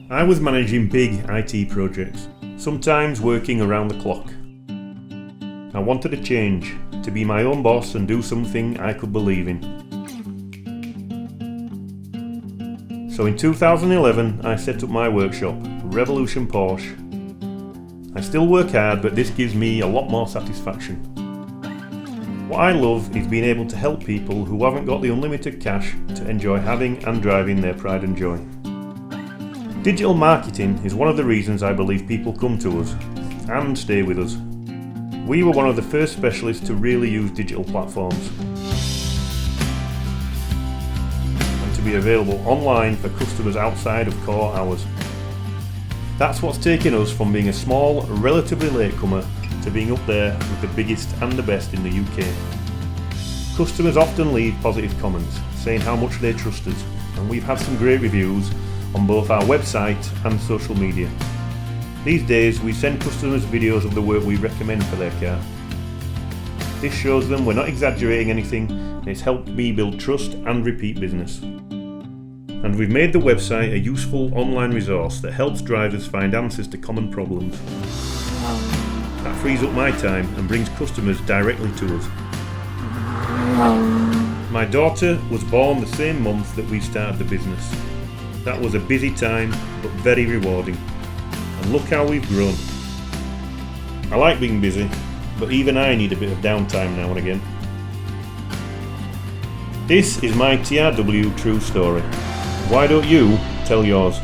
I was managing big IT projects, sometimes working around the clock. I wanted a change, to be my own boss and do something I could believe in. So in 2011 I set up my workshop, Revolution Porsche. I still work hard, but this gives me a lot more satisfaction. What I love is being able to help people who haven't got the unlimited cash to enjoy having and driving their pride and joy. Digital marketing is one of the reasons I believe people come to us and stay with us. We were one of the first specialists to really use digital platforms and to be available online for customers outside of core hours. That's what's taken us from being a small, relatively latecomer to being up there with the biggest and the best in the UK. Customers often leave positive comments saying how much they trust us, and we've had some great reviews on both our website and social media. These days we send customers videos of the work we recommend for their car. This shows them we're not exaggerating anything, and it's helped me build trust and repeat business. And we've made the website a useful online resource that helps drivers find answers to common problems. That frees up my time and brings customers directly to us. My daughter was born the same month that we started the business. That was a busy time, but very rewarding. And look how we've grown. I like being busy, but even I need a bit of downtime now and again. This is my TRW true story. Why don't you tell yours?